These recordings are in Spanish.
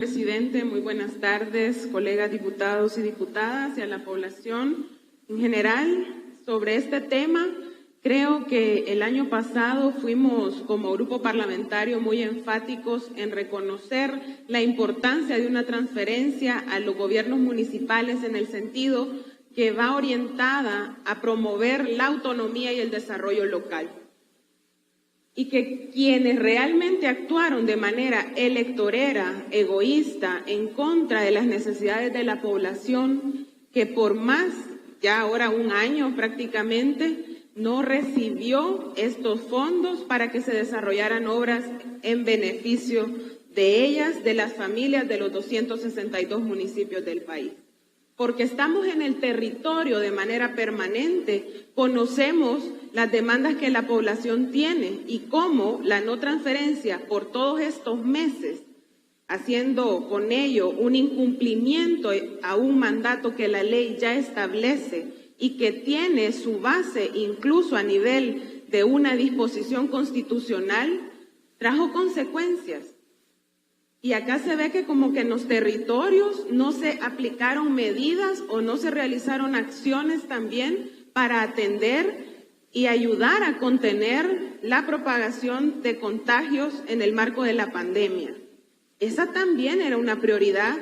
Presidente, muy buenas tardes, colegas diputados y diputadas y a la población en general. Sobre este tema, creo que el año pasado fuimos como grupo parlamentario muy enfáticos en reconocer la importancia de una transferencia a los gobiernos municipales en el sentido que va orientada a promover la autonomía y el desarrollo local. Y que quienes realmente actuaron de manera electorera, egoísta, en contra de las necesidades de la población, que por más, ya ahora un año prácticamente, no recibió estos fondos para que se desarrollaran obras en beneficio de ellas, de las familias de los 262 municipios del país. Porque estamos en el territorio de manera permanente, conocemos las demandas que la población tiene y cómo la no transferencia por todos estos meses, haciendo con ello un incumplimiento a un mandato que la ley ya establece y que tiene su base incluso a nivel de una disposición constitucional, trajo consecuencias. Y acá se ve que como que en los territorios no se aplicaron medidas o no se realizaron acciones también para atender y ayudar a contener la propagación de contagios en el marco de la pandemia. Esa también era una prioridad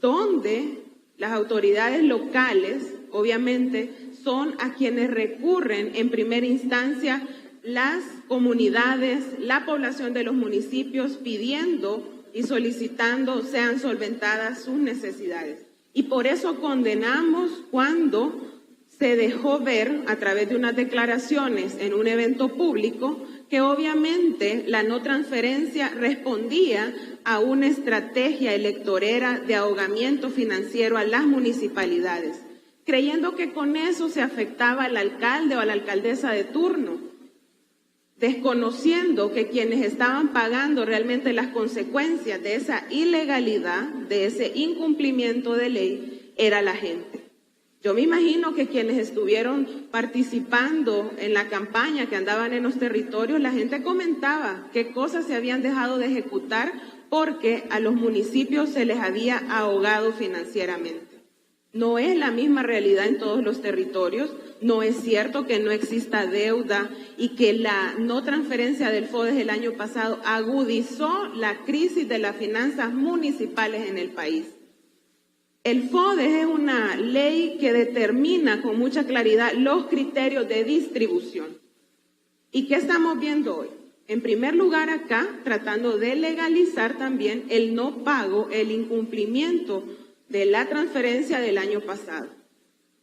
donde las autoridades locales, obviamente, son a quienes recurren en primera instancia las comunidades, la población de los municipios pidiendo y solicitando sean solventadas sus necesidades. Y por eso condenamos cuando se dejó ver a través de unas declaraciones en un evento público que obviamente la no transferencia respondía a una estrategia electorera de ahogamiento financiero a las municipalidades, creyendo que con eso se afectaba al alcalde o a la alcaldesa de turno, desconociendo que quienes estaban pagando realmente las consecuencias de esa ilegalidad, de ese incumplimiento de ley, era la gente. Yo me imagino que quienes estuvieron participando en la campaña, que andaban en los territorios, la gente comentaba qué cosas se habían dejado de ejecutar porque a los municipios se les había ahogado financieramente. No es la misma realidad en todos los territorios, no es cierto que no exista deuda y que la no transferencia del FODES el año pasado agudizó la crisis de las finanzas municipales en el país. El FODES es una ley que determina con mucha claridad los criterios de distribución. ¿Y qué estamos viendo hoy? En primer lugar acá, tratando de legalizar también el no pago, el incumplimiento de la transferencia del año pasado.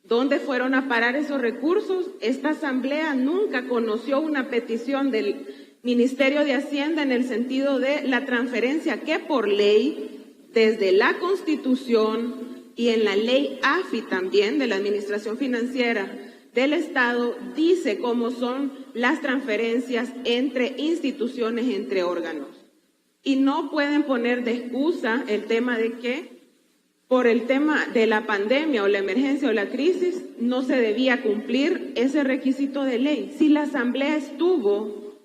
¿Dónde fueron a parar esos recursos? Esta asamblea nunca conoció una petición del Ministerio de Hacienda en el sentido de la transferencia que por ley, desde la Constitución y en la ley AFI también, de la Administración Financiera del Estado, dice cómo son las transferencias entre instituciones, entre órganos. Y no pueden poner de excusa el tema de que por el tema de la pandemia o la emergencia o la crisis, no se debía cumplir ese requisito de ley. Si la Asamblea estuvo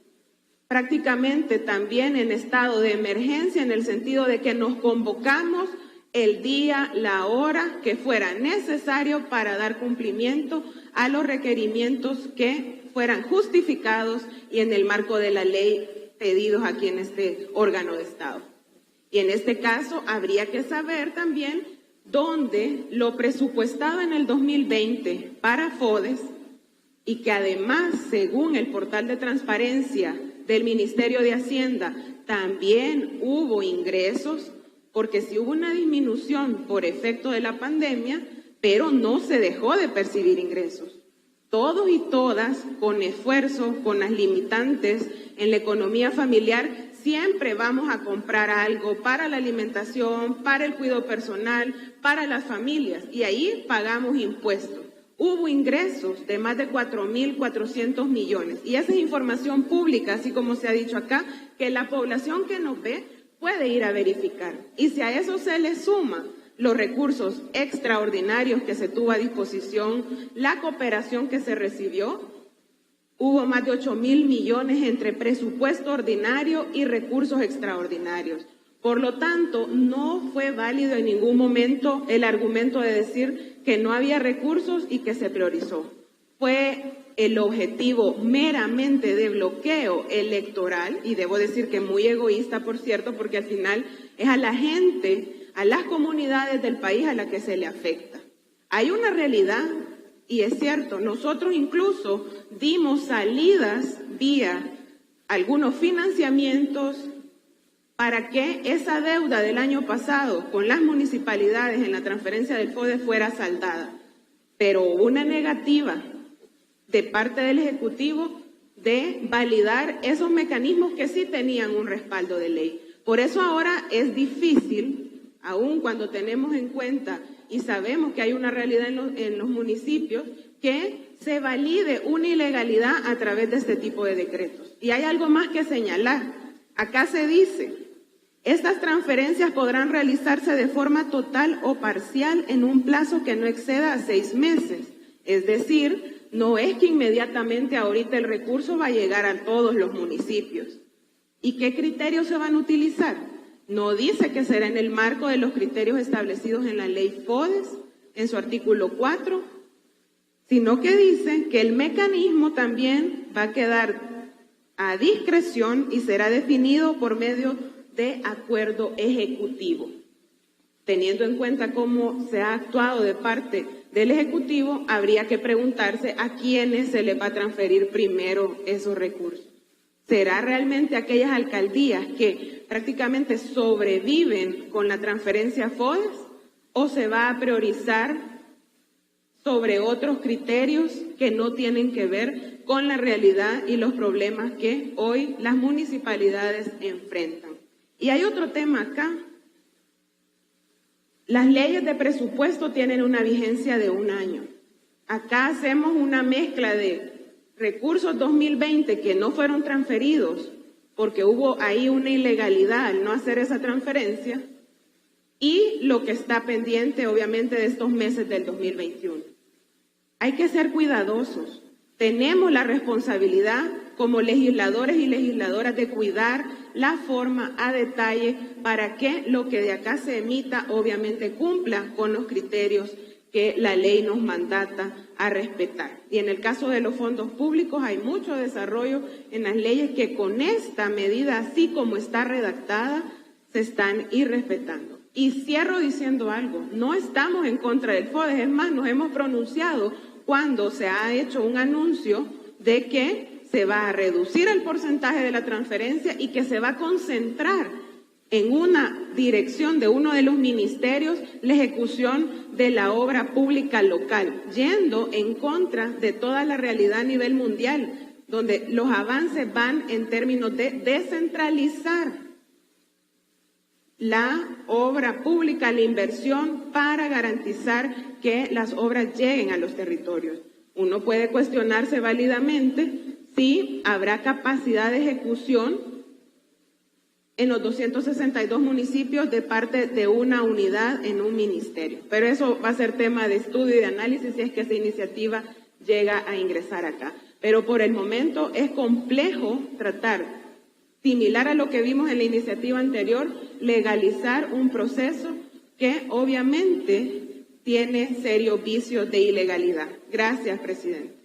prácticamente también en estado de emergencia, en el sentido de que nos convocamos el día, la hora que fuera necesario para dar cumplimiento a los requerimientos que fueran justificados y en el marco de la ley pedidos aquí en este órgano de Estado. Y en este caso habría que saber también dónde lo presupuestado en el 2020 para FODES y que además, según el portal de transparencia del Ministerio de Hacienda, también hubo ingresos, porque sí hubo una disminución por efecto de la pandemia, pero no se dejó de percibir ingresos. Todos y todas, con esfuerzo, con las limitantes en la economía familiar, siempre vamos a comprar algo para la alimentación, para el cuidado personal, para las familias, y ahí pagamos impuestos. Hubo ingresos de más de 4.400 millones, y esa es información pública, así como se ha dicho acá, que la población que nos ve puede ir a verificar. Y si a eso se le suma los recursos extraordinarios que se tuvo a disposición, la cooperación que se recibió, hubo más de 8.000 millones entre presupuesto ordinario y recursos extraordinarios. Por lo tanto, no fue válido en ningún momento el argumento de decir que no había recursos y que se priorizó. Fue el objetivo meramente de bloqueo electoral, y debo decir que muy egoísta, por cierto, porque al final es a la gente, a las comunidades del país a la que se le afecta. Hay una realidad, y es cierto, nosotros incluso dimos salidas vía algunos financiamientos para que esa deuda del año pasado con las municipalidades en la transferencia del FODES fuera saldada. Pero hubo una negativa de parte del Ejecutivo de validar esos mecanismos que sí tenían un respaldo de ley. Por eso ahora es difícil, aun cuando tenemos en cuenta y sabemos que hay una realidad en los municipios, que se valide una ilegalidad a través de este tipo de decretos. Y hay algo más que señalar. Acá se dice: estas transferencias podrán realizarse de forma total o parcial en un plazo que no exceda a 6 meses. Es decir, no es que inmediatamente ahorita el recurso va a llegar a todos los municipios. ¿Y qué criterios se van a utilizar? No dice que será en el marco de los criterios establecidos en la ley FODES, en su artículo 4, sino que dice que el mecanismo también va a quedar a discreción y será definido por medio de acuerdo ejecutivo. Teniendo en cuenta cómo se ha actuado de parte del Ejecutivo, habría que preguntarse a quiénes se les va a transferir primero esos recursos. ¿Será realmente aquellas alcaldías que prácticamente sobreviven con la transferencia FODES o se va a priorizar sobre otros criterios que no tienen que ver con la realidad y los problemas que hoy las municipalidades enfrentan? Y hay otro tema acá. Las leyes de presupuesto tienen una vigencia de 1 año. Acá hacemos una mezcla de recursos 2020 que no fueron transferidos porque hubo ahí una ilegalidad al no hacer esa transferencia y lo que está pendiente obviamente de estos meses del 2021. Hay que ser cuidadosos. Tenemos la responsabilidad como legisladores y legisladoras de cuidar la forma a detalle para que lo que de acá se emita obviamente cumpla con los criterios que la ley nos mandata a respetar. Y en el caso de los fondos públicos hay mucho desarrollo en las leyes que con esta medida, así como está redactada, se están irrespetando. Y cierro diciendo algo: no estamos en contra del FODES, es más, nos hemos pronunciado cuando se ha hecho un anuncio de que se va a reducir el porcentaje de la transferencia y que se va a concentrar en una dirección de uno de los ministerios la ejecución de la obra pública local, yendo en contra de toda la realidad a nivel mundial, donde los avances van en términos de descentralizar la obra pública, la inversión, para garantizar que las obras lleguen a los territorios. Uno puede cuestionarse válidamente si habrá capacidad de ejecución en los 262 municipios de parte de una unidad en un ministerio. Pero eso va a ser tema de estudio y de análisis si es que esa iniciativa llega a ingresar acá. Pero por el momento es complejo tratar, similar a lo que vimos en la iniciativa anterior, legalizar un proceso que obviamente tiene serios vicios de ilegalidad. Gracias, presidente.